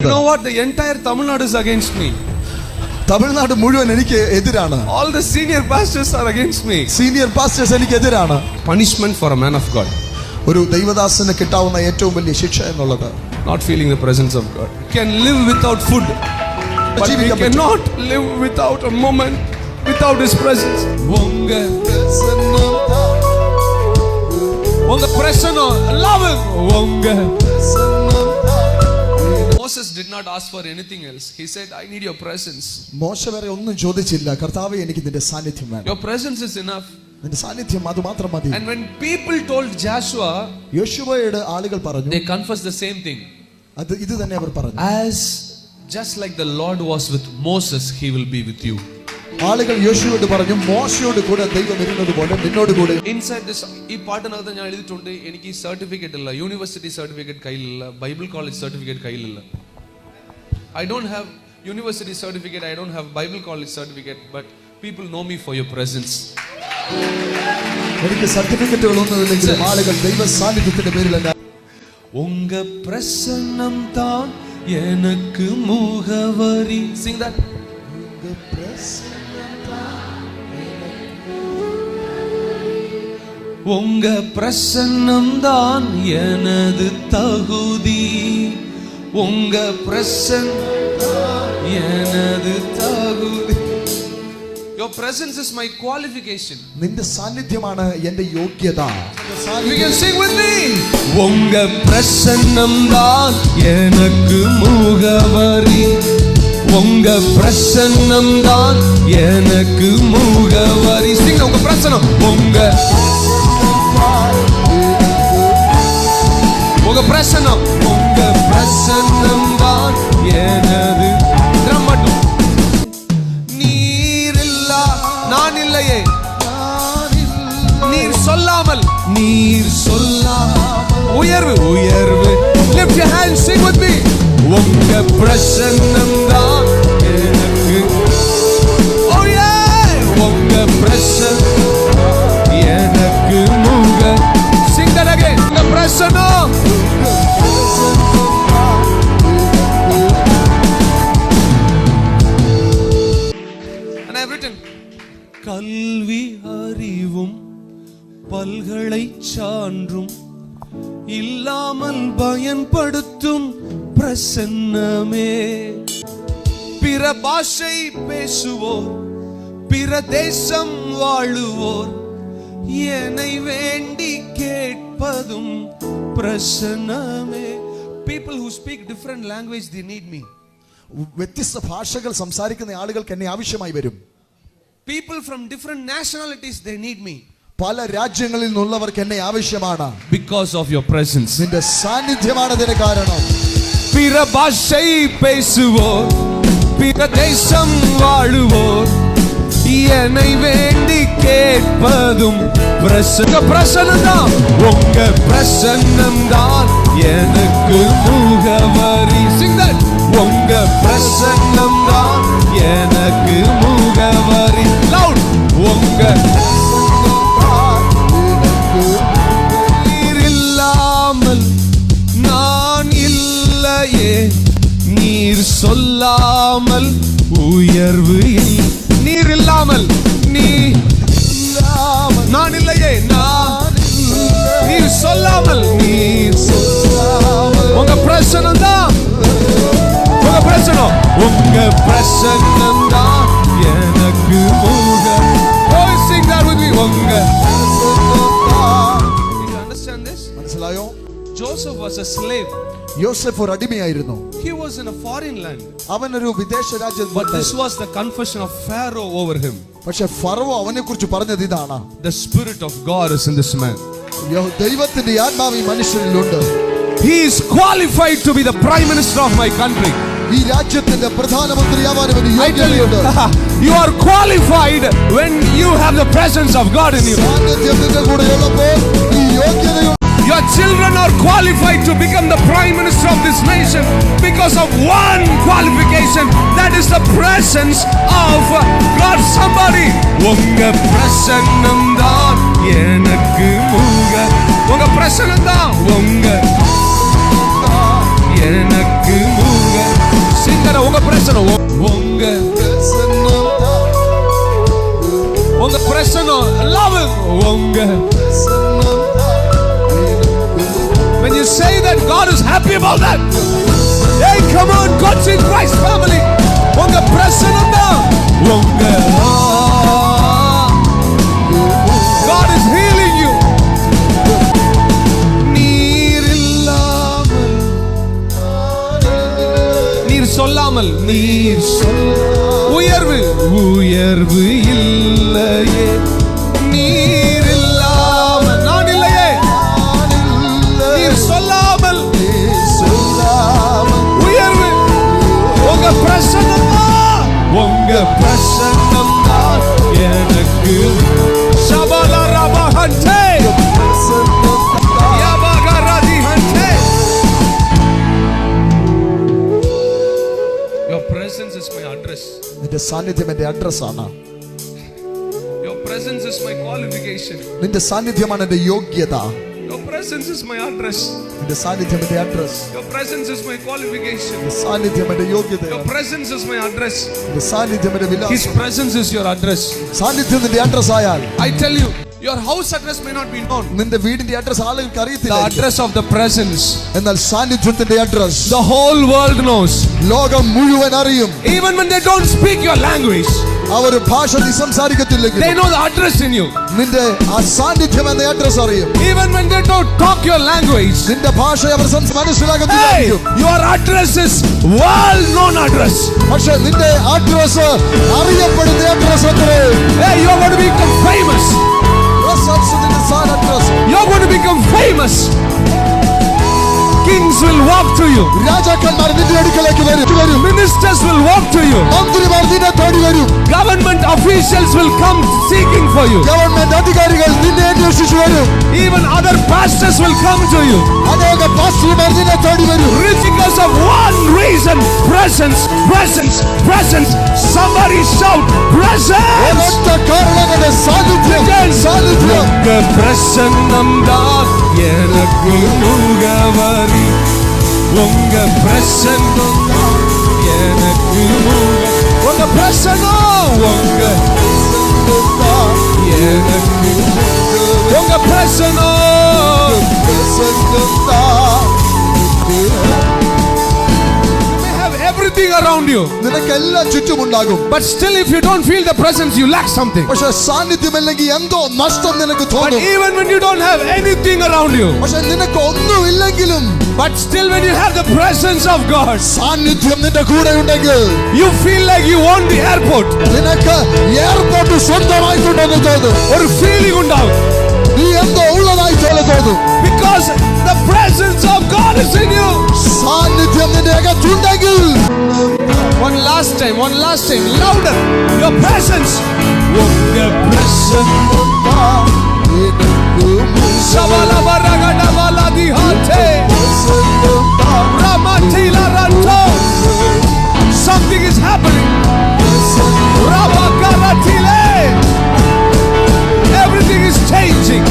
You know what? The entire Tamil Nadu is against me. Tamil Nadu മുഴുവൻ എനിക്ക് എതിരാണ്. All the senior pastors are against me. Senior pastors എനിക്ക് എതിരാണ്. Punishment for a man of God. ഒരു ദൈവദാസന് കിട്ടാവുന്ന ഏറ്റവും വലിയ ശിക്ഷ എന്നുള്ളത് Not feeling the presence of God. You can live without food, but we cannot live without a moment without His presence. Unga prasanna love Him. Moses did not ask for anything else. He said, I need your presence. മോശ വേറെ ഒന്നും ചോദിച്ചില്ല. കർത്താവേ എനിക്ക് നിന്റെ സാന്നിധ്യം വേണം. Your presence is enough. നിന്റെ സാന്നിധ്യം അത് മാത്രം മതി. And when people told Joshua, യോശുവയോട് ആളുകൾ പറഞ്ഞു, they confessed the same thing. അത് ഇത് തന്നെ അവർ പറഞ്ഞു. As just like the Lord was with Moses, He will be with you. ആളുകൾ യോശുവയോട് പറഞ്ഞു, മോശയോട് കൂടെ ദൈവം ഇരുന്നത് പോലെ നിന്നോട് കൂടെ. Inside this ഈ പാട്ടിനകത്ത് ഞാൻ എഴുതിയിട്ടുണ്ട്, എനിക്ക് ഈ സർട്ടിഫിക്കറ്റ് ഇല്ല, യൂണിവേഴ്സിറ്റി സർട്ടിഫിക്കറ്റ് കയ്യിലില്ല, ബൈബിൾ കോളേജ് സർട്ടിഫിക്കറ്റ് കയ്യിലില്ല. I don't have university certificate, I don't have Bible college certificate, but people know me for your presence. എനിക്ക് സർട്ടിഫിക്കറ്റുകളൊന്നുമില്ലെങ്കിലും ആളുകൾ ദൈവ സാന്നിധ്യത്തിന്റെ പേരിലല്ല. உங்க பிரசன்னம் தான் எனக்கு முகவரி. Sing that. உங்க பிரசன்னம் தான் எனது தகுதி. உங்க பிரசன்னம் எனது தகுதி. Your presence is my qualification. നിന്റെ സാന്നിധ്യമാണ് എൻ്റെ യോഗ്യത. You can sing with me. உங்க பிரசன்னம் தான் எனக்கு முகவரி. உங்க பிரசன்னம் தான் எனக்கு முகவரி. Sing உங்க பிரசன்னம். உங்க பிரசன்னம். உங்க பிரசன்னம் தான் எனது. drum மட்டும். நான் இல்லையே, நீர் சொல்லாமல், நீர் சொல்லாமல். உயர்வு உயர்வு. Lift your hands, sing with me. உங்க பிரசன்னம் தான் எனக்கு. Oh yeah. உங்க பிரசன்னம் எனக்கு முக. Sing that again. உங்க பிரசன்னம். And I have written, கல்வி அறிவும் பல்கலை சான்றும் இல்லாமல் பயன்படுத்தும் பிரசன்னமே. பிற பாஷை பேசுவோர், பிற தேசம் வாழுவோர், என்னை வேண்டி கேட்பதும் பிரசன்னமே. People who speak different language, they need me. വ്യത്യസ്ത ഭാഷകൾ സംസാരിക്കുന്ന ആളുകൾക്ക് എന്നെ ആവശ്യമായി വരും. People from different nationalities, they need me. പല രാജ്യങ്ങളിൽ നിന്നുള്ളവർക്ക് എന്നെ ആവശ്യമാണ്. Because of your presence. നിന്റെ സാന്നിധ്യമാണ് അതിന് കാരണം. பிற பாஷை பேசுவோர், பிற தேசம் வாழுவோர், என்னை வேண்டி கேட்பதும் பிரசன்னம் தான். உங்க பிரசன்னம் தான் எனக்கு முகவரி. Sing that. உங்க பிரசன்னம் தான் எனக்கு முகவரி. Loud. உங்க நீர் இல்லாமல் நான் இல்லையே, நீர் சொல்லாமல் உயர்வு. நீர் இல்லாமல் நான் இல்லையே, நீர் சொல்லாமல், நீர் சொல்லாமல். உங்க பிரசன்னம் தான். உங்க பிரசன்னம். உங்க பிரசன்னம் தான் எனக்கு முக. Oh, sing that with me. உங்க. Did you understand this? മനസ്സിലായോ? Joseph was a slave. യോസേഫ് ഒരു അടിമയായിരുന്നു. He was in a foreign land. അവൻ ഒരു വിദേശ രാജ്യത്ത്. But this was the confession of Pharaoh over him. പക്ഷേ ഫറവോ അവനെക്കുറിച്ച് പറഞ്ഞത് ഇതാണ്. The spirit of God is in this man. ദൈവത്തിന്റെ ആത്മാവ് ഈ മനുഷ്യനിലുണ്ട്. He is qualified to be the prime minister of my country. ഈ രാജ്യത്തിന്റെ പ്രധാനമന്ത്രിയാവാൻ അവന് യോഗ്യതയുണ്ട്. You are qualified when you have the presence of God in you. സാന്നിധ്യത്തിന്റെ കൂടെയുള്ളപ്പോൾ ഈ യോഗ്യതയുണ്ട്. Your children are qualified to become the prime minister of this nation because of one qualification, that is the presence of God. Somebody. உங்க பிரசன்னம் தான் எனக்கு முக. உங்க பிரசன்னம் தான். உங்க எனக்கு முக. பிரசனம் உங்க உங்க பிரசனம் love உங்க. When you say that, God is happy about that. Hey, come on, God's in Christ family. உங்க பிரசனம் தான் உங்க. God is healing you. நீர் இல்லாமல் நீர் சொல்லாமல் நீர் உயர்வு உயர்வு இல்லையே நீர் இல்லாமல் நான் இல்லையே நீர் சொல்லாமல் உயர்வு உங்க பிரசன்னம் தான் உங்க பிரசன்னம் தான் எனக்கு சபல ரபஹண்டே யாபகரதி Hande. Your presence is my address. നിന്റെ സാന്നിധ്യം എന്റെ അഡ്രസ് ആണ്. Your presence is my qualification. നിന്റെ സാന്നിധ്യമാണ് എന്റെ യോഗ്യത. Your presence is my address. നിന്റെ സാന്നിധ്യം എന്റെ address. Your presence is my qualification. നിന്റെ സാന്നിധ്യം എന്റെ യോഗ്യത. Your presence is my address. നിന്റെ സാന്നിധ്യം എന്റെ വിലാസം. His presence is your address. സാന്നിധ്യം നിന്റെ അഡ്രസ് ആയാൽ I tell you, your house address may not be known. നിന്റെ വീടിന്റെ അഡ്രസ് ആളുകൾക്ക് The അറിയത്തില്ല. address of the presence, എന്നാൽ സാന്നിധ്യത്തിന്റെ address the whole world knows. ലോകം മുഴുവൻ അറിയും. Even when they don't speak your language, അവർ ഭാഷ നീ സംസാരിക്കത്തില്ലെങ്കിൽ they know the address in you. നിന്റെ ആ സാന്നിധ്യം എന്ന അഡ്രസ് അറിയും. Even when they don't talk your language, നിന്റെ ഭാഷ അവർ മനസ്സിലാക്കത്തില്ല. hey, your address is world known address. പക്ഷേ നിന്റെ അഡ്രസ് അറിയപ്പെടുന്ന അഡ്രസ് അത്രേ. Hey, you are going to become famous. You're going to become famous. Kings will walk to you. രാജാക്കന്മാർ നിന്റെ അടുക്കലേക്ക് വരും. Ministers will walk to you. മന്ത്രിമാർ നിന്നെ തേടി വരും. Government officials will come seeking for you. Government അധികാരികൾ നിന്നെ അന്വേഷിച്ചു വരും. Even other pastors will come to you. അനേക പാസ്റ്റർമാർ നിന്നെ തേടി വരും. Because of one reason, presence, presence, presence. Somebody shout presence. ഒരൊറ്റ കാരണമാണ് സാന്നിധ്യം. സാന്നിധ്യം. പ്രസന്നം தான் எனக்கு முகவரி. உங்க பிரசன்னம் தான் எனக்கு முகவரி. உங்க பிரசன்னம் உங்க எனக்கு உங்க பிரசன்னம் தான். Everything around you, നിനക്കെല്ലാം ചുറ്റുമുണ്ടാകും. but still if you don't feel the presence, you lack something. പക്ഷേ സാന്നിധ്യമില്ലെങ്കിൽ എന്തോ നഷ്ടം നിനക്ക് But തോന്നും. even when you don't have anything around you, പക്ഷേ നിനക്ക് ഒന്നുമില്ലെങ്കിലും but still when you have the presence of God, സാന്നിധ്യം നിന്റെ കൂടെ ഉണ്ടെങ്കിൽ you feel like you own the airport. നിനക്ക് എയർപോർട്ട് സ്വന്തമായിട്ടുണ്ടെന്ന് തോന്നും. ഒരു feeling ഉണ്ടാവും. നീ എന്തോ ഉള്ളതായി തോന്നും. Because the presence of God is in you. സാന്നിധ്യം നിന്റെ അകത്തുണ്ടെങ്കിൽ. One last time, louder. Your presence. ഉങ്ക പ്രസന്നം ശബല ബരഗഡ വലദി ഹത്തെ റമതില റന്to. Something is happening. Rabakaratile. Everything is changing.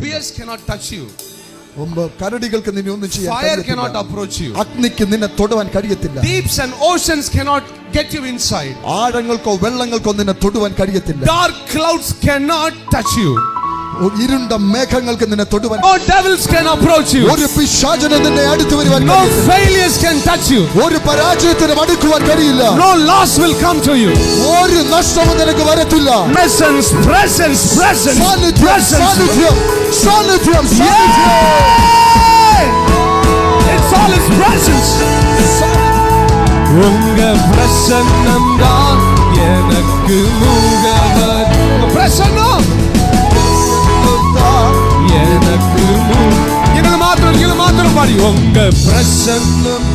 Bears cannot touch you. കരടികൾക്ക് നിന്നെ ഒന്നും ചെയ്യാൻ Fire cannot approach you. അഗ്നിക്ക് നിന്നെ തൊടുവാൻ കഴിയത്തില്ല. Deeps and oceans cannot get you inside. ആഴങ്ങൾക്കോ വെള്ളങ്ങൾക്കോ നിന്നെ തൊടുവാൻ കഴിയത്തില്ല. Dark clouds cannot touch you. ഇരുണ്ട മേഘങ്ങൾക്ക് നിന്നെ തൊടുവാൻ. No devils can approach you. ഒരു പിശാചിന് നിന്നെ അടുത്ത് വരുവാൻ No കഴിയില്ല. failures can touch you. ഒരു പരാജയത്തിനും അടുക്കുവാൻ കഴിയില്ല. No loss will come to you. ഒരു നഷ്ടവും നിനക്ക് വരത്തില്ല. Presence, presence, presence, സാന്നിധ്യം, presence. സാന്നിധ്യം, സാന്നിധ്യം, സാന്നിധ്യം. It's all His presence. உங்க பிரசன்னம் தான் எனக்கு முகவரி. பிரசன்னம் எனக்கு. இது மாத்திரம் பாடி. உங்க பிரசன்னம்